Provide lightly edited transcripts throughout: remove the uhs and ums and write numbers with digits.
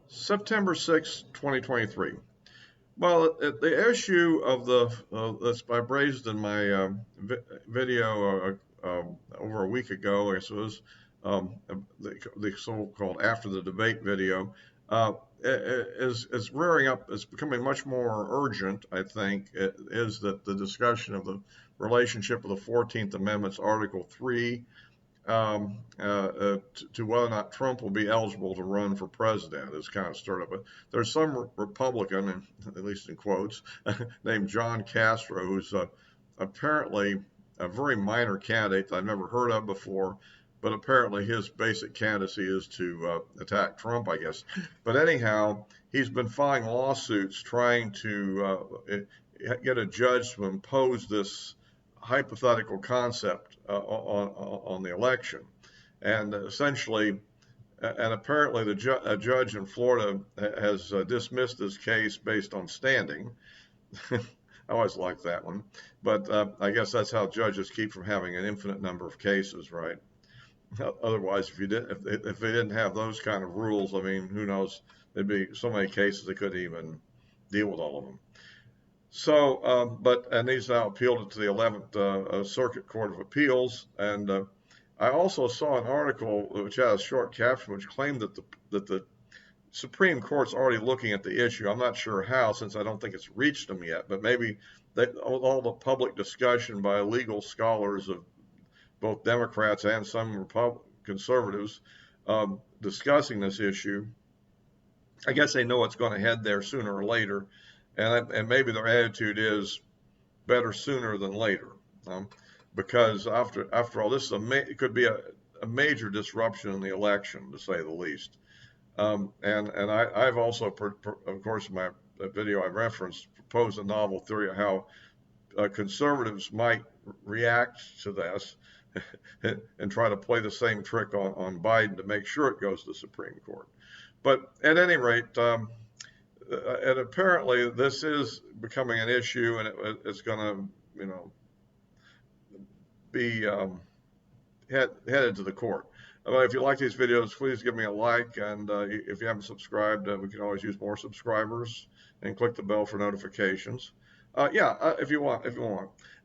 September 6, 2023. Well, the issue of that's I raised in my video over a week ago, I guess it was the so-called after the debate video, is rearing up. It's becoming much more urgent. I think it is that the discussion of the relationship of the 14th Amendment's Article 3 to whether or not Trump will be eligible to run for president is kind of stirred up. But there's some Republican, at least in quotes, named John Castro, who's apparently a very minor candidate that I've never heard of before. But apparently his basic candidacy is to attack Trump, I guess. But anyhow, he's been filing lawsuits trying to get a judge to impose this hypothetical concept on the election, and essentially, and apparently a judge in Florida has dismissed this case based on standing. I always like that one, but I guess that's how judges keep from having an infinite number of cases, right? Otherwise, if they didn't have those kind of rules, I mean, who knows? There'd be so many cases they couldn't even deal with all of them. So, and he's now appealed it to the 11th Circuit Court of Appeals. And I also saw an article which has a short caption which claimed that the Supreme Court's already looking at the issue. I'm not sure how, since I don't think it's reached them yet, but maybe all the public discussion by legal scholars of both Democrats and some conservatives discussing this issue, I guess they know it's going to head there sooner or later. And maybe their attitude is better sooner than later, because after all, this it could be a major disruption in the election, to say the least. And I've also, of course, in my video I referenced, proposed a novel theory of how conservatives might react to this and try to play the same trick on Biden to make sure it goes to the Supreme Court. But at any rate, and apparently this is becoming an issue, and it's going to, be headed to the court. If you like these videos, please give me a like, and if you haven't subscribed, we can always use more subscribers, and click the bell for notifications. If you want.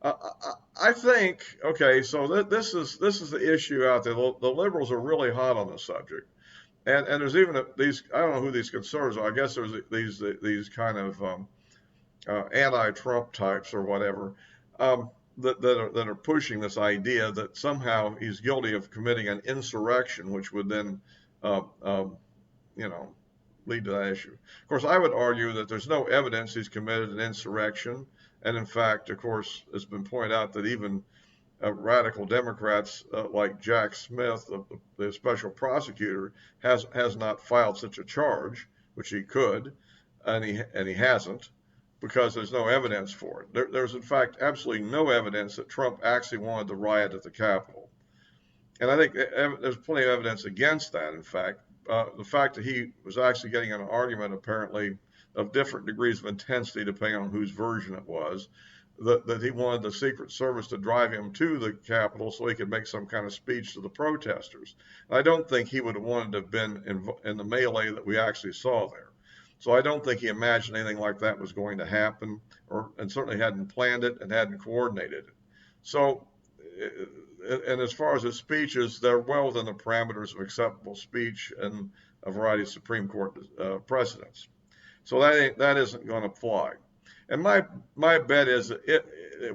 I think, okay, so this is the issue out there. The liberals are really hot on the subject. And there's even these, I don't know who these conservatives are. I guess there's these kind of anti-Trump types or whatever that are pushing this idea that somehow he's guilty of committing an insurrection, which would then lead to that issue. Of course, I would argue that there's no evidence he's committed an insurrection, and in fact, of course, it's been pointed out that even radical Democrats like Jack Smith, the special prosecutor, has not filed such a charge, which he could, and he hasn't, because there's no evidence for it. There's in fact absolutely no evidence that Trump actually wanted to riot at the Capitol, and I think there's plenty of evidence against that. In fact, the fact that he was actually getting in an argument apparently of different degrees of intensity depending on whose version it was. That he wanted the Secret Service to drive him to the Capitol so he could make some kind of speech to the protesters. I don't think he would have wanted to have been in the melee that we actually saw there. So I don't think he imagined anything like that was going to happen, and certainly hadn't planned it and hadn't coordinated it. So, and as far as his speeches, they're well within the parameters of acceptable speech and a variety of Supreme Court precedents. So that isn't going to fly. And my bet is it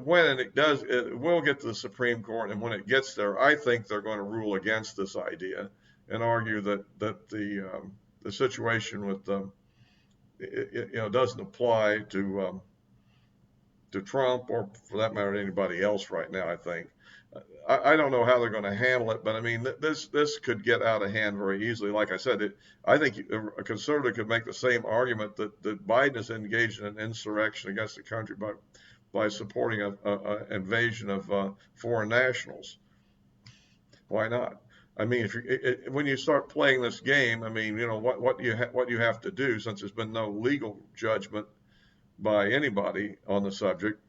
will get to the Supreme Court, and when it gets there, I think they're going to rule against this idea and argue that the situation with doesn't apply to Trump, or for that matter to anybody else right now. I think I don't know how they're going to handle it, but I mean this could get out of hand very easily. Like I said, I think a conservative could make the same argument that Biden is engaged in an insurrection against the country by supporting an invasion of foreign nationals. Why not? I mean, when you start playing this game, I mean, what you have to do, since there's been no legal judgment by anybody on the subject.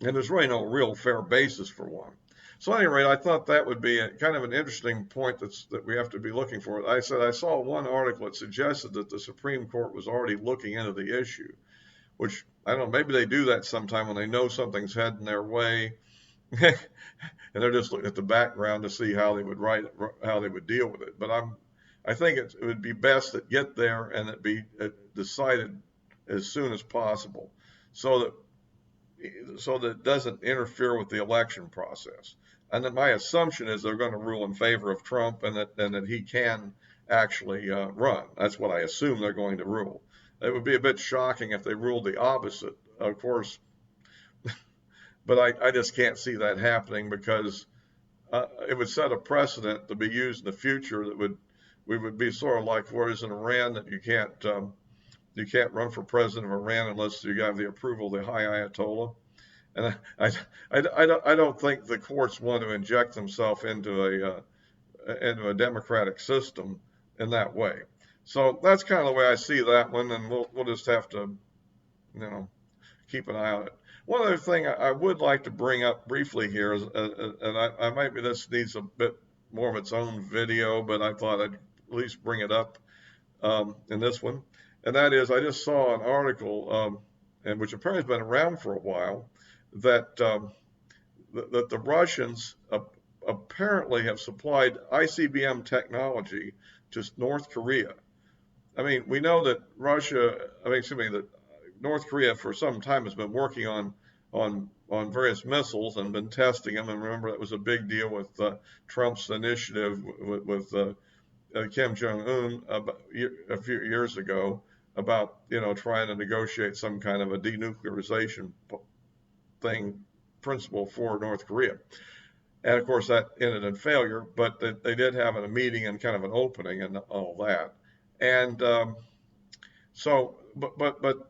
And there's really no real fair basis for one. So at any rate, I thought that would be kind of an interesting point that we have to be looking for. I said I saw one article that suggested that the Supreme Court was already looking into the issue, which I don't know, maybe they do that sometime when they know something's heading their way, and they're just looking at the background to see how they would write it, how they would deal with it. But I think it would be best that get there and it be decided as soon as possible, so that it doesn't interfere with the election process. And then my assumption is they're going to rule in favor of Trump and that he can actually run. That's what I assume they're going to rule. It would be a bit shocking if they ruled the opposite, of course, but I just can't see that happening because it would set a precedent to be used in the future that we would be sort of like whereas in Iran that you can't run for president of Iran unless you have the approval of the high Ayatollah. And I don't think the courts want to inject themselves into a democratic system in that way. So that's kind of the way I see that one, and we'll just have to, keep an eye on it. One other thing I would like to bring up briefly here is, and I might be this needs a bit more of its own video, but I thought I'd at least bring it up in this one, and that is I just saw an article, and which apparently has been around for a while, that that the Russians apparently have supplied ICBM technology to North Korea. I mean, we know that that North Korea for some time has been working on various missiles and been testing them. And remember, that was a big deal with Trump's initiative with Kim Jong-un a few years ago about trying to negotiate some kind of a denuclearization principle for North Korea. And of course, that ended in failure. But they did have a meeting and kind of an opening and all that. And but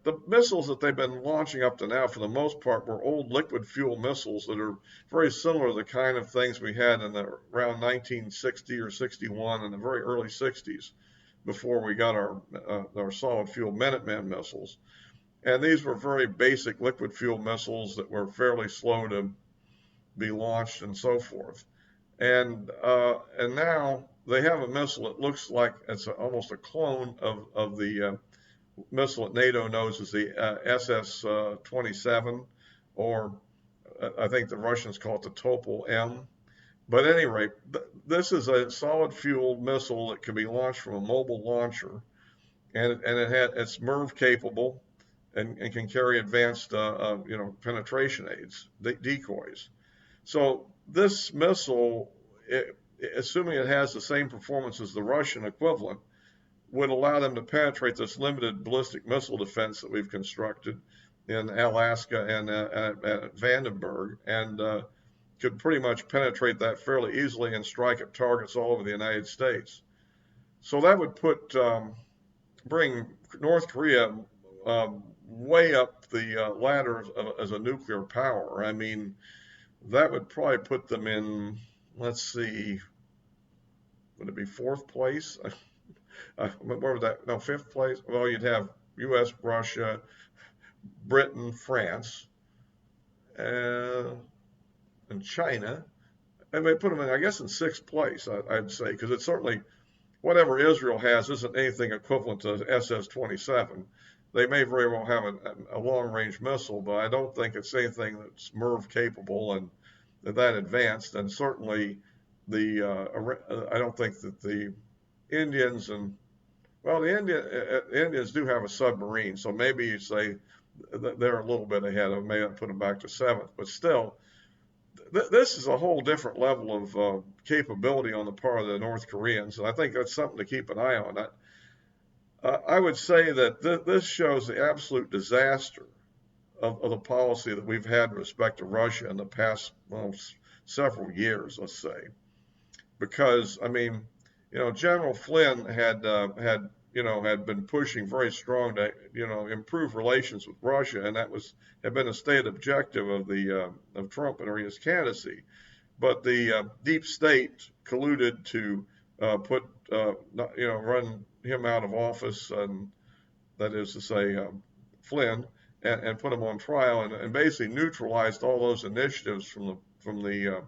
the missiles that they've been launching up to now, for the most part, were old liquid fuel missiles that are very similar to the kind of things we had in around 1960 or 61 in the very early 60s, before we got our solid fuel Minuteman missiles. And these were very basic liquid fuel missiles that were fairly slow to be launched and so forth. And now they have a missile that looks like it's almost a clone of the missile that NATO knows as the SS-27, or I think the Russians call it the Topol-M. But at any rate, this is a solid fuel missile that can be launched from a mobile launcher, and it's MIRV capable and can carry advanced penetration aids, decoys. So this missile, assuming it has the same performance as the Russian equivalent, would allow them to penetrate this limited ballistic missile defense that we've constructed in Alaska and at Vandenberg, and could pretty much penetrate that fairly easily and strike at targets all over the United States. So that would bring North Korea way up the ladder as a nuclear power. I mean, that would probably put them in, let's see, would it be fourth place? Where would that? No, fifth place. Well, you'd have U.S., Russia, Britain, France, and China. And they put them in, I guess, in sixth place, I'd say, because it's certainly whatever Israel has isn't anything equivalent to SS-27. They may very well have a long-range missile, but I don't think it's anything that's MIRV capable and that advanced. And certainly, I don't think that the Indians the Indians do have a submarine, so maybe you say they're a little bit ahead of, maybe I'll put them back to seventh, but still, this is a whole different level of capability on the part of the North Koreans, and I think that's something to keep an eye on. I would say that this shows the absolute disaster of the policy that we've had in respect to Russia in the past, several years, let's say, because I mean, General Flynn had been pushing very strong to improve relations with Russia, and that had been a stated objective of Trump and his candidacy. But the deep state colluded to run him out of office, and that is to say Flynn, and put him on trial, and basically neutralized all those initiatives from the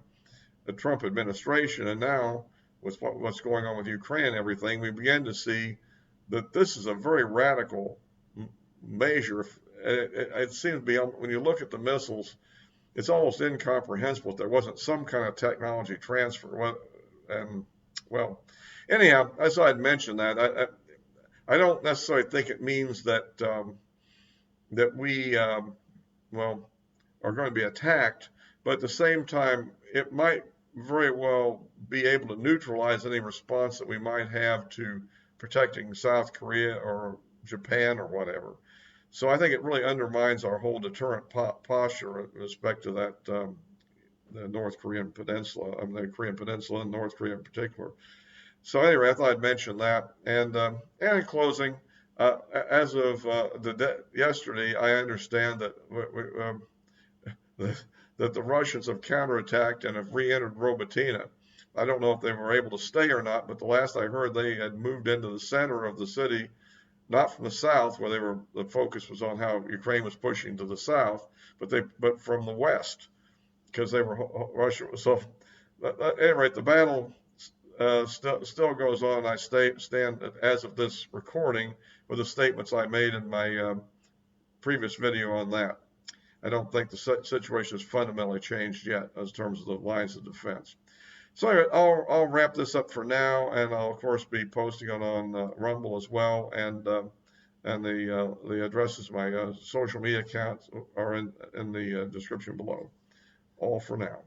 the Trump administration, and now with what's going on with Ukraine and everything, we begin to see that this is a very radical measure. It seems to be, when you look at the missiles, it's almost incomprehensible if there wasn't some kind of technology transfer. And well, anyhow, I thought I'd mention that. I don't necessarily think it means that that we well are going to be attacked, but at the same time, it might very well be able to neutralize any response that we might have to protecting South Korea or Japan or whatever. So I think it really undermines our whole deterrent posture with respect to that the North Korean peninsula, the Korean peninsula and North Korea in particular. So anyway, I thought I'd mention that. And in closing, as of yesterday, I understand that that the Russians have counterattacked and have re-entered Robotina. I don't know if they were able to stay or not, but the last I heard, they had moved into the center of the city, not from the south, where the focus was on how Ukraine was pushing to the south, but from the west, because Russia was so. At any rate, the battle still goes on. I stand as of this recording with the statements I made in my previous video on that. I don't think the situation has fundamentally changed yet in terms of the lines of defense. So anyway, I'll wrap this up for now, and I'll of course be posting it on Rumble as well, and the addresses of my social media accounts are in the description below. All for now.